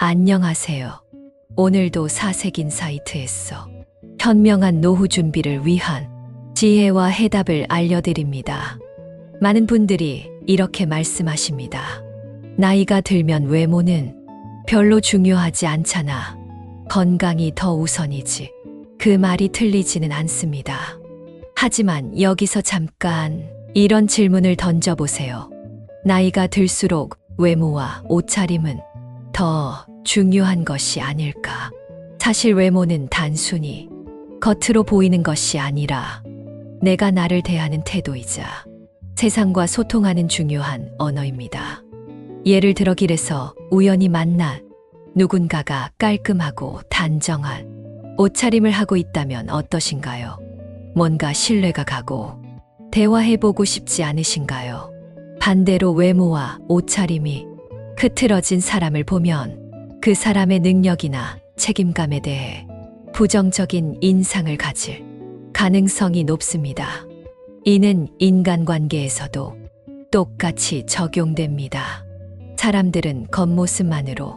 안녕하세요. 오늘도 사색인 사이트에서 현명한 노후 준비를 위한 지혜와 해답을 알려드립니다. 많은 분들이 이렇게 말씀하십니다. 나이가 들면 외모는 별로 중요하지 않잖아. 건강이 더 우선이지. 그 말이 틀리지는 않습니다. 하지만 여기서 잠깐 이런 질문을 던져보세요. 나이가 들수록 외모와 옷차림은 더 중요한 것이 아닐까? 사실 외모는 단순히 겉으로 보이는 것이 아니라 내가 나를 대하는 태도이자 세상과 소통하는 중요한 언어입니다. 예를 들어 길에서 우연히 만난 누군가가 깔끔하고 단정한 옷차림을 하고 있다면 어떠신가요? 뭔가 신뢰가 가고 대화해보고 싶지 않으신가요? 반대로 외모와 옷차림이 흐트러진 사람을 보면 그 사람의 능력이나 책임감에 대해 부정적인 인상을 가질 가능성이 높습니다. 이는 인간관계에서도 똑같이 적용됩니다. 사람들은 겉모습만으로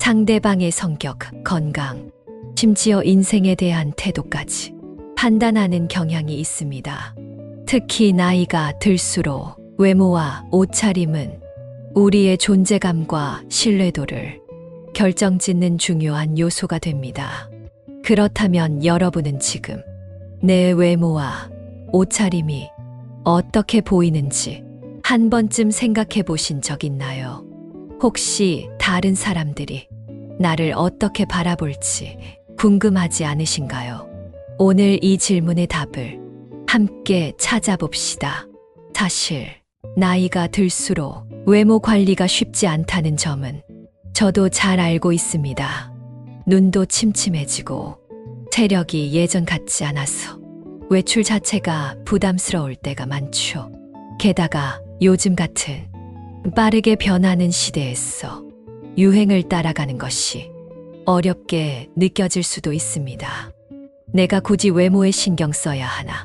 상대방의 성격, 건강, 심지어 인생에 대한 태도까지 판단하는 경향이 있습니다. 특히 나이가 들수록 외모와 옷차림은 우리의 존재감과 신뢰도를 결정짓는 중요한 요소가 됩니다. 그렇다면 여러분은 지금 내 외모와 옷차림이 어떻게 보이는지 한 번쯤 생각해 보신 적 있나요? 혹시 다른 사람들이 나를 어떻게 바라볼지 궁금하지 않으신가요? 오늘 이 질문의 답을 함께 찾아봅시다. 사실 나이가 들수록 외모 관리가 쉽지 않다는 점은 저도 잘 알고 있습니다. 눈도 침침해지고 체력이 예전 같지 않아서 외출 자체가 부담스러울 때가 많죠. 게다가 요즘 같은 빠르게 변하는 시대에서 유행을 따라가는 것이 어렵게 느껴질 수도 있습니다. 내가 굳이 외모에 신경 써야 하나?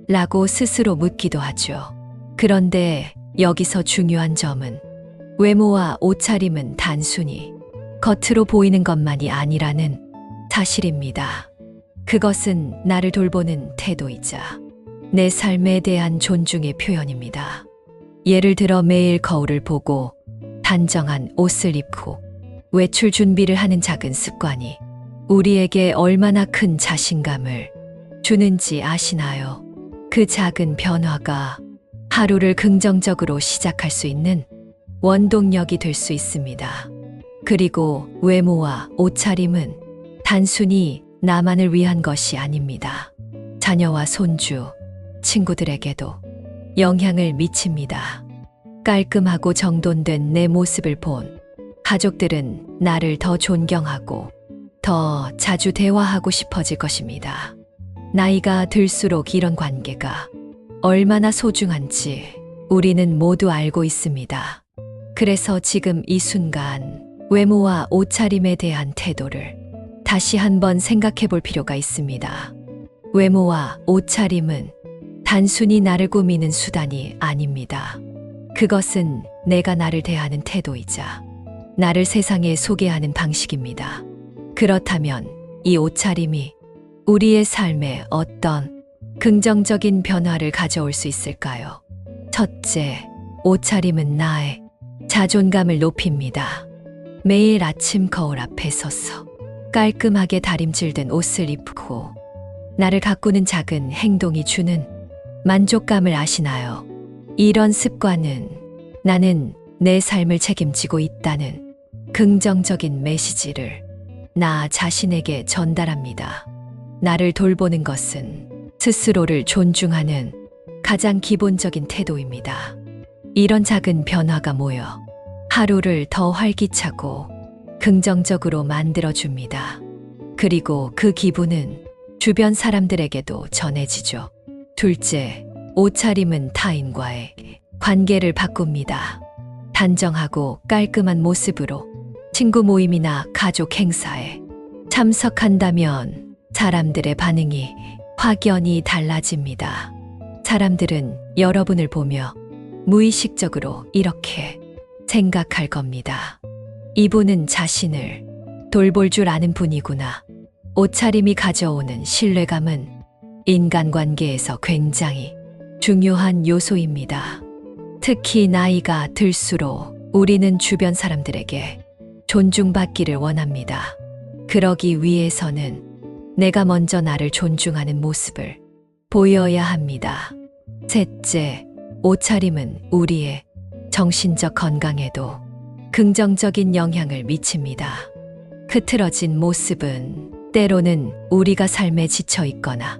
라고 스스로 묻기도 하죠. 그런데 여기서 중요한 점은 외모와 옷차림은 단순히 겉으로 보이는 것만이 아니라는 사실입니다. 그것은 나를 돌보는 태도이자 내 삶에 대한 존중의 표현입니다. 예를 들어 매일 거울을 보고 단정한 옷을 입고 외출 준비를 하는 작은 습관이 우리에게 얼마나 큰 자신감을 주는지 아시나요? 그 작은 변화가 하루를 긍정적으로 시작할 수 있는 원동력이 될 수 있습니다. 그리고 외모와 옷차림은 단순히 나만을 위한 것이 아닙니다. 자녀와 손주, 친구들에게도 영향을 미칩니다. 깔끔하고 정돈된 내 모습을 본 가족들은 나를 더 존경하고 더 자주 대화하고 싶어질 것입니다. 나이가 들수록 이런 관계가 얼마나 소중한지 우리는 모두 알고 있습니다. 그래서 지금 이 순간 외모와 옷차림에 대한 태도를 다시 한번 생각해 볼 필요가 있습니다. 외모와 옷차림은 단순히 나를 꾸미는 수단이 아닙니다. 그것은 내가 나를 대하는 태도이자 나를 세상에 소개하는 방식입니다. 그렇다면 이 옷차림이 우리의 삶에 어떤 긍정적인 변화를 가져올 수 있을까요? 첫째, 옷차림은 나의 자존감을 높입니다. 매일 아침 거울 앞에 서서 깔끔하게 다림질된 옷을 입고 나를 가꾸는 작은 행동이 주는 만족감을 아시나요? 이런 습관은 나는 내 삶을 책임지고 있다는 긍정적인 메시지를 나 자신에게 전달합니다. 나를 돌보는 것은 스스로를 존중하는 가장 기본적인 태도입니다. 이런 작은 변화가 모여 하루를 더 활기차고 긍정적으로 만들어줍니다. 그리고 그 기분은 주변 사람들에게도 전해지죠. 둘째, 옷차림은 타인과의 관계를 바꿉니다. 단정하고 깔끔한 모습으로 친구 모임이나 가족 행사에 참석한다면 사람들의 반응이 확연히 달라집니다. 사람들은 여러분을 보며 무의식적으로 이렇게 생각할 겁니다. 이분은 자신을 돌볼 줄 아는 분이구나. 옷차림이 가져오는 신뢰감은 인간관계에서 굉장히 중요한 요소입니다. 특히 나이가 들수록 우리는 주변 사람들에게 존중받기를 원합니다. 그러기 위해서는 내가 먼저 나를 존중하는 모습을 보여야 합니다. 셋째, 옷차림은 우리의 정신적 건강에도 긍정적인 영향을 미칩니다. 흐트러진 모습은 때로는 우리가 삶에 지쳐 있거나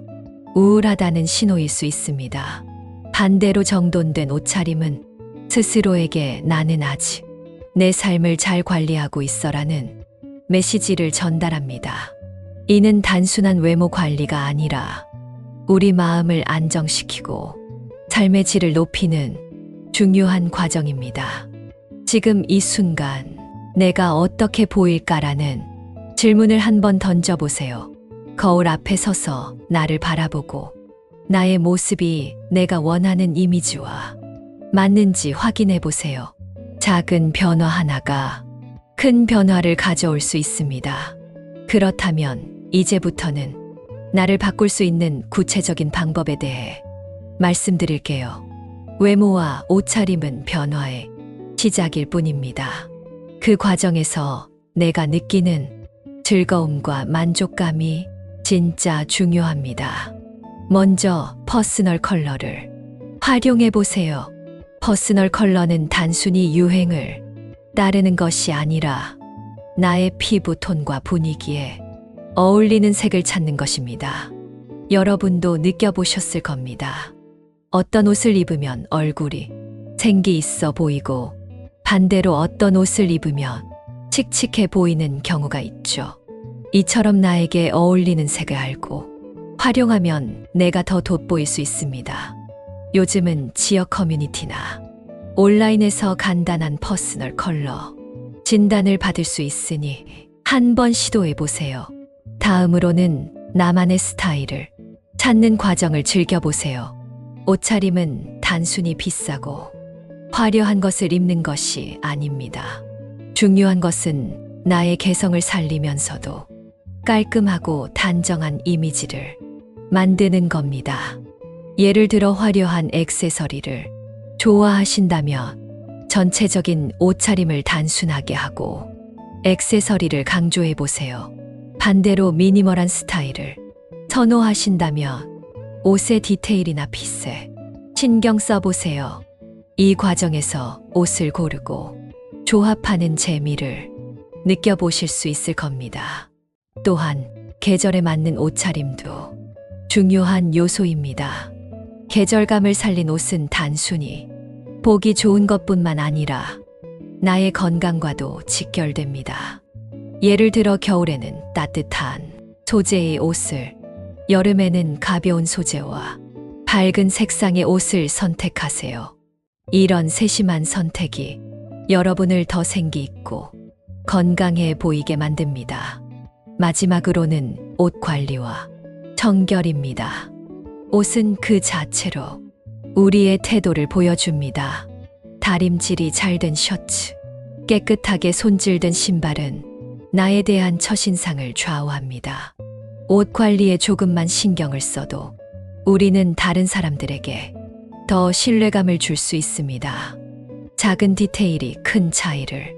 우울하다는 신호일 수 있습니다. 반대로 정돈된 옷차림은 스스로에게 나는 아직 내 삶을 잘 관리하고 있어라는 메시지를 전달합니다. 이는 단순한 외모 관리가 아니라 우리 마음을 안정시키고 삶의 질을 높이는 중요한 과정입니다. 지금 이 순간 내가 어떻게 보일까라는 질문을 한번 던져보세요. 거울 앞에 서서 나를 바라보고 나의 모습이 내가 원하는 이미지와 맞는지 확인해 보세요. 작은 변화 하나가 큰 변화를 가져올 수 있습니다. 그렇다면 이제부터는 나를 바꿀 수 있는 구체적인 방법에 대해 말씀드릴게요. 외모와 옷차림은 변화의 시작일 뿐입니다. 그 과정에서 내가 느끼는 즐거움과 만족감이 진짜 중요합니다. 먼저 퍼스널 컬러를 활용해 보세요. 퍼스널 컬러는 단순히 유행을 따르는 것이 아니라 나의 피부 톤과 분위기에 어울리는 색을 찾는 것입니다. 여러분도 느껴보셨을 겁니다. 어떤 옷을 입으면 얼굴이 생기 있어 보이고 반대로 어떤 옷을 입으면 칙칙해 보이는 경우가 있죠. 이처럼 나에게 어울리는 색을 알고 활용하면 내가 더 돋보일 수 있습니다. 요즘은 지역 커뮤니티나 온라인에서 간단한 퍼스널 컬러 진단을 받을 수 있으니 한번 시도해 보세요. 다음으로는 나만의 스타일을 찾는 과정을 즐겨보세요. 옷차림은 단순히 비싸고 화려한 것을 입는 것이 아닙니다. 중요한 것은 나의 개성을 살리면서도 깔끔하고 단정한 이미지를 만드는 겁니다. 예를 들어 화려한 액세서리를 좋아하신다면 전체적인 옷차림을 단순하게 하고 액세서리를 강조해 보세요. 반대로 미니멀한 스타일을 선호하신다면 옷의 디테일이나 핏에 신경 써보세요. 이 과정에서 옷을 고르고 조합하는 재미를 느껴보실 수 있을 겁니다. 또한 계절에 맞는 옷차림도 중요한 요소입니다. 계절감을 살린 옷은 단순히 보기 좋은 것뿐만 아니라 나의 건강과도 직결됩니다. 예를 들어 겨울에는 따뜻한 소재의 옷을, 여름에는 가벼운 소재와 밝은 색상의 옷을 선택하세요. 이런 세심한 선택이 여러분을 더 생기 있고 건강해 보이게 만듭니다. 마지막으로는 옷 관리와 청결입니다. 옷은 그 자체로 우리의 태도를 보여줍니다. 다림질이 잘 된 셔츠, 깨끗하게 손질된 신발은 나에 대한 첫인상을 좌우합니다. 옷 관리에 조금만 신경을 써도 우리는 다른 사람들에게 더 신뢰감을 줄 수 있습니다. 작은 디테일이 큰 차이를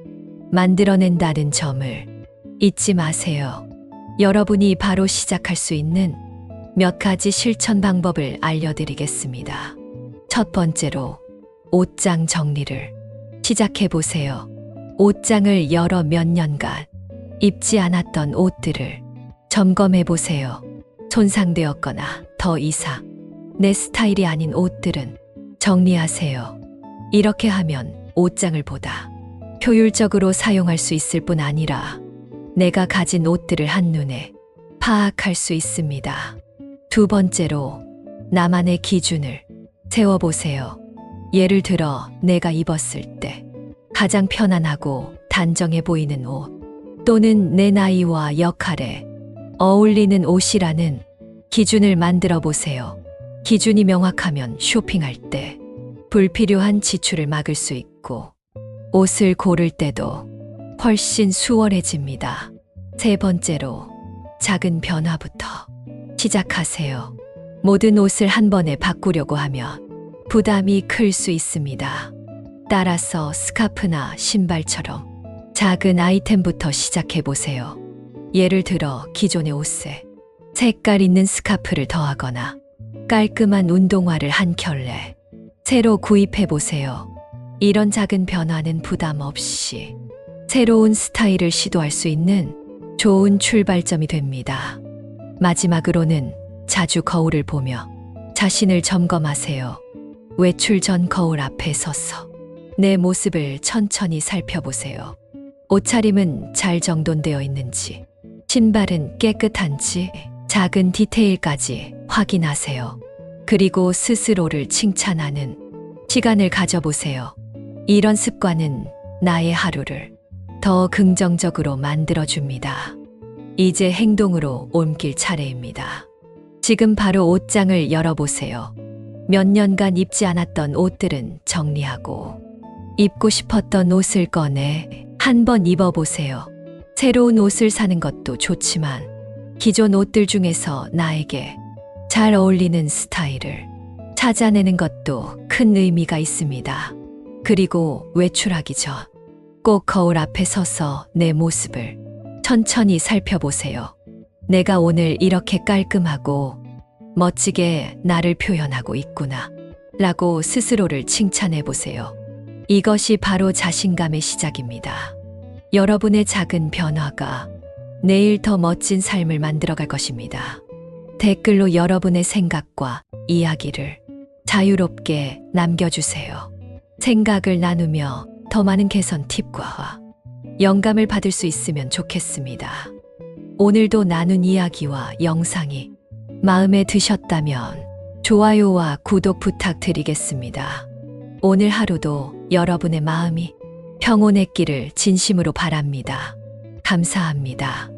만들어낸다는 점을 잊지 마세요. 여러분이 바로 시작할 수 있는 몇 가지 실천 방법을 알려드리겠습니다. 첫 번째로 옷장 정리를 시작해 보세요. 옷장을 열어 몇 년간 입지 않았던 옷들을 점검해 보세요. 손상되었거나 더 이상 내 스타일이 아닌 옷들은 정리하세요. 이렇게 하면 옷장을 보다 효율적으로 사용할 수 있을 뿐 아니라 내가 가진 옷들을 한눈에 파악할 수 있습니다. 두 번째로 나만의 기준을 세워보세요. 예를 들어 내가 입었을 때 가장 편안하고 단정해 보이는 옷, 또는 내 나이와 역할에 어울리는 옷이라는 기준을 만들어 보세요. 기준이 명확하면 쇼핑할 때 불필요한 지출을 막을 수 있고 옷을 고를 때도 훨씬 수월해집니다. 세 번째로 작은 변화부터 시작하세요. 모든 옷을 한 번에 바꾸려고 하면 부담이 클 수 있습니다. 따라서 스카프나 신발처럼 작은 아이템부터 시작해 보세요. 예를 들어 기존의 옷에 색깔 있는 스카프를 더하거나 깔끔한 운동화를 한 켤레 새로 구입해 보세요. 이런 작은 변화는 부담 없이 새로운 스타일을 시도할 수 있는 좋은 출발점이 됩니다. 마지막으로는 자주 거울을 보며 자신을 점검하세요. 외출 전 거울 앞에 서서 내 모습을 천천히 살펴보세요. 옷차림은 잘 정돈되어 있는지, 신발은 깨끗한지, 작은 디테일까지 확인하세요. 그리고 스스로를 칭찬하는 시간을 가져보세요. 이런 습관은 나의 하루를 더 긍정적으로 만들어줍니다. 이제 행동으로 옮길 차례입니다. 지금 바로 옷장을 열어보세요. 몇 년간 입지 않았던 옷들은 정리하고 입고 싶었던 옷을 꺼내 한번 입어보세요. 새로운 옷을 사는 것도 좋지만 기존 옷들 중에서 나에게 잘 어울리는 스타일을 찾아내는 것도 큰 의미가 있습니다. 그리고 외출하기 전 꼭 거울 앞에 서서 내 모습을 천천히 살펴보세요. 내가 오늘 이렇게 깔끔하고 멋지게 나를 표현하고 있구나 라고 스스로를 칭찬해 보세요. 이것이 바로 자신감의 시작입니다. 여러분의 작은 변화가 내일 더 멋진 삶을 만들어갈 것입니다. 댓글로 여러분의 생각과 이야기를 자유롭게 남겨주세요. 생각을 나누며 더 많은 개선 팁과 영감을 받을 수 있으면 좋겠습니다. 오늘도 나눈 이야기와 영상이 마음에 드셨다면 좋아요와 구독 부탁드리겠습니다. 오늘 하루도 여러분의 마음이 평온했기를 진심으로 바랍니다. 감사합니다.